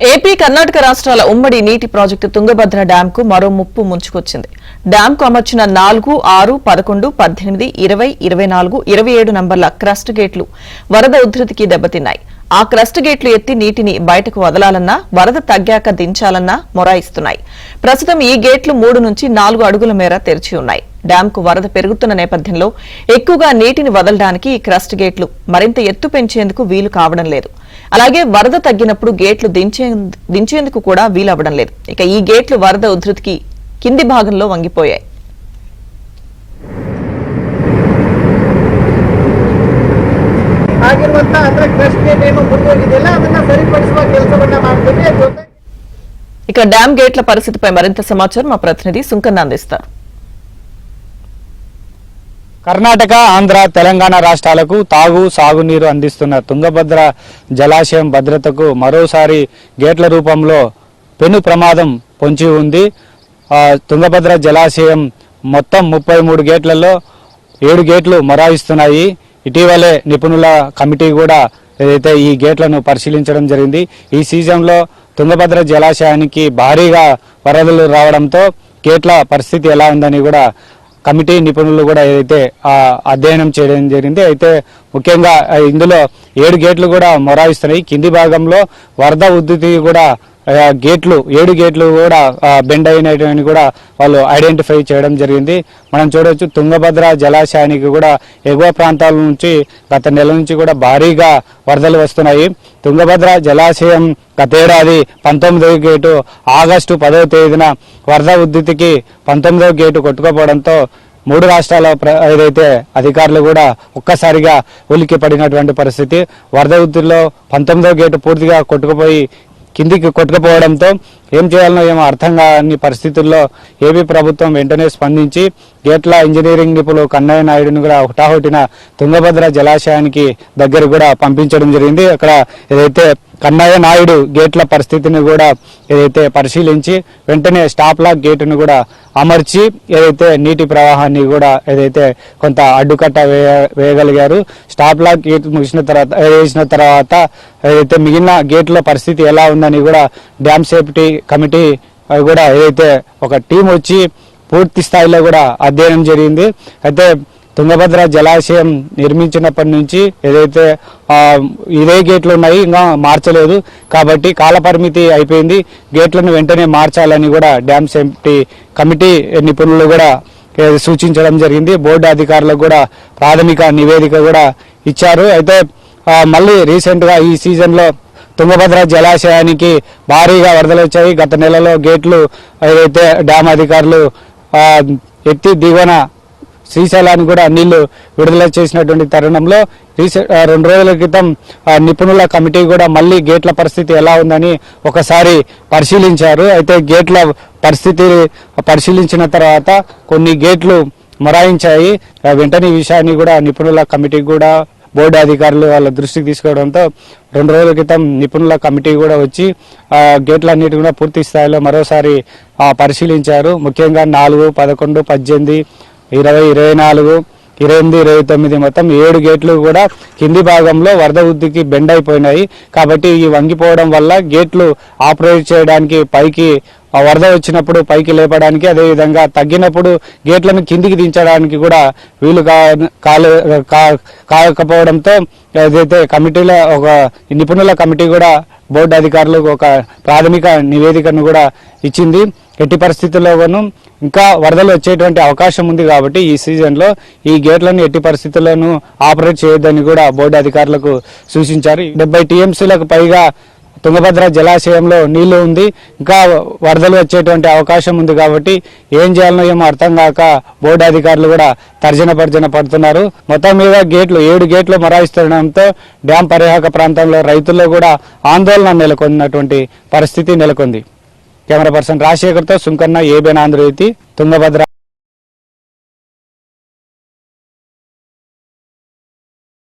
AP Karnataka రాష్ట్రాల ఉమ్మడి నీటి ప్రాజెక్టు తుంగభద్ర డ్యాంకు మరో ముప్పు ముంచుకొచ్చింది. డ్యాంకు అమర్చిన 4, 6, 11, 18, 20, 24, 27 నంబర్ల క్రస్ట్ గేట్లు వరద ఉధృతికి దెబ్బతిన్నాయి. ఆ క్రస్ట్ గేట్లు ఎత్తి నీటిని బయటకు వదలాలన్నా, వరద తగ్గాక దించాలన్నా మొరాయిస్తున్నాయి. ప్రస్తుతం ఈ గేట్లు 3 నుంచి 4 అడుగుల మేర తెరిచి ఉన్నాయి. డ్యాంకు వరద పెరుగుతున్న నేపథ్యంలో ఎక్కువగా నీటిని వదలడానికి ఈ క్రస్ట్ గేట్లు మరింత ఎత్తు పెంచేందుకు వీలు కావడం లేదు. అలాగే వరద తగ్గినప్పుడు గేట్లు దించేందుకు కూడా వీలవ్వడం లేదు. ఇక ఈ గేట్లు వరద ఉధృతికి కింది భాగంలో వంగిపోయాయి. ఇక డ్యాం గేట్ల పరిస్థితిపై మరింత సమాచారం మా ప్రతినిధి సుంకన్న అందిస్తారు. కర్ణాటక, ఆంధ్ర, తెలంగాణ రాష్ట్రాలకు తాగు, సాగునీరు అందిస్తున్న తుంగభద్ర జలాశయం భద్రతకు మరోసారి గేట్ల రూపంలో పెను ప్రమాదం పొంచి ఉంది. తుంగభద్ర జలాశయం మొత్తం 33 గేట్లలో 7 గేట్లు మొరాయిస్తున్నాయి. ఇటీవలే నిపుణుల కమిటీ కూడా ఏదైతే ఈ గేట్లను పరిశీలించడం జరిగింది. ఈ సీజన్లో తుంగభద్ర జలాశయానికి భారీగా వరదలు రావడంతో గేట్ల పరిస్థితి ఎలా ఉందని కూడా కమిటీ నిపుణులు కూడా ఏదైతే అధ్యయనం చేయడం జరిగింది. అయితే ముఖ్యంగా ఇందులో 7 గేట్లు కూడా మొరాయిస్తున్నాయి. కింది భాగంలో వరద ఉధృతి కూడా గేట్లు 7 గేట్లు కూడా బెండ్ అయినటువంటి కూడా వాళ్ళు ఐడెంటిఫై చేయడం జరిగింది. మనం చూడవచ్చు తుంగభద్ర జలాశయానికి కూడా ఎగువ ప్రాంతాల నుంచి గత నెల నుంచి కూడా భారీగా వరదలు వస్తున్నాయి. తుంగభద్ర జలాశయం గతేడాది 19వ గేటు ఆగస్టు 10వ తేదీన వరద ఉధృతికి 19వ గేటు కొట్టుకుపోవడంతో 3 రాష్ట్రాల ఏదైతే అధికారులు కూడా ఒక్కసారిగా ఉలిక్కి పడినటువంటి పరిస్థితి. వరద ఉధృతిలో 19వ గేటు పూర్తిగా కొట్టుకుపోయి కిందికి కొట్టుకుపోవడంతో ఏం చేయాలనో ఏమో అర్థం కాని పరిస్థితుల్లో ఏపీ ప్రభుత్వం వెంటనే స్పందించి గేట్ల ఇంజనీరింగ్ నిపుణులు కన్నయ్య నాయుడుని కూడా హుటాహుటిన తుంగభద్ర జలాశయానికి దగ్గర కూడా పంపించడం జరిగింది. అక్కడ ఏదైతే కన్నయ్య నాయుడు గేట్ల పరిస్థితిని కూడా ఏదైతే పరిశీలించి వెంటనే స్టాప్ లాక్ గేటును కూడా అమర్చి ఏదైతే నీటి ప్రవాహాన్ని కూడా ఏదైతే కొంత అడ్డుకట్ట వేయగలిగారు. స్టాప్ లాక్ గేట్ వేసిన తర్వాత ఏదైతే మిగిలిన గేట్ల పరిస్థితి ఎలా ఉందని కూడా డ్యామ్ సేఫ్టీ కమిటీ కూడా ఏదైతే ఒక టీం వచ్చి పూర్తి స్థాయిలో కూడా అధ్యయనం జరిగింది. అయితే తుంగభద్ర జలాశయం నిర్మించినప్పటి నుంచి ఏదైతే ఇదే గేట్లు ఉన్నాయి, ఇంకా మార్చలేదు కాబట్టి కాలపరిమితి అయిపోయింది. గేట్లను వెంటనే మార్చాలని కూడా డ్యామ్ సేఫ్టీ కమిటీ నిపుణులు కూడా సూచించడం జరిగింది. బోర్డు అధికారులకు కూడా ప్రాథమిక నివేదిక కూడా ఇచ్చారు. అయితే మళ్ళీ రీసెంట్గా ఈ సీజన్లో తుంగభద్ర జలాశయానికి భారీగా వరదలు వచ్చాయి. గత నెలలో గేట్లు ఏదైతే డ్యామ్ అధికారులు ఎత్తి దిగువన శ్రీశైలానికి కూడా నీళ్లు విడుదల చేసినటువంటి తరుణంలో 2 రోజుల క్రితం నిపుణుల కమిటీ కూడా మళ్ళీ గేట్ల పరిస్థితి ఎలా ఉందని ఒకసారి పరిశీలించారు. అయితే గేట్ల పరిస్థితి పరిశీలించిన తర్వాత కొన్ని గేట్లు మొరాయించాయి. వెంటనే ఈ విషయాన్ని కూడా నిపుణుల కమిటీకి కూడా బోర్డు అధికారులు వాళ్ళ దృష్టికి తీసుకోవడంతో 2 రోజుల క్రితం నిపుణుల కమిటీ కూడా వచ్చి గేట్లన్నిటి కూడా పూర్తి స్థాయిలో మరోసారి పరిశీలించారు. ముఖ్యంగా 4, 11, 18, 20, 24, 28, 29 మొత్తం 7 గేట్లు కూడా కింది భాగంలో వరద ఉధృతికి బెండ్ అయిపోయినాయి. కాబట్టి ఈ వంగిపోవడం వల్ల గేట్లు ఆపరేట్ చేయడానికి పైకి వరద వచ్చినప్పుడు పైకి లేపడానికి, అదేవిధంగా తగ్గినప్పుడు గేట్లను కిందికి దించడానికి కూడా వీలు కాకపోవడంతో ఏదైతే కమిటీలో ఒక నిపుణుల కమిటీ కూడా బోర్డు అధికారులకు ఒక ప్రాథమిక నివేదికను కూడా ఇచ్చింది. ఎట్టి పరిస్థితుల్లోనూ ఇంకా వరదలు వచ్చేటువంటి అవకాశం ఉంది కాబట్టి ఈ సీజన్లో ఈ గేట్లను ఎట్టి పరిస్థితుల్లోనూ ఆపరేట్ చేయొద్దని కూడా బోర్డు అధికారులకు సూచించారు. 70 టీఎంసీలకు పైగా తుంగభద్ర జలాశయంలో నీళ్లు ఉంది. ఇంకా వరదలు వచ్చేటువంటి అవకాశం ఉంది కాబట్టి ఏం చేయాలనో ఏమో అర్థం కాక బోర్డు అధికారులు కూడా తర్జన పడుతున్నారు. మొత్తం మీద 7 గేట్లు మొరాయిస్తుండడంతో డ్యాం పరివాహక ప్రాంతంలో రైతుల్లో కూడా ఆందోళన నెలకొన్నటువంటి పరిస్థితి నెలకొంది. కెమెరా పర్సన్ రాజశేఖర్తో సుంకన్న, ఏబిఎన్ ఆంధ్రజ్యోతి, తుంగభద్ర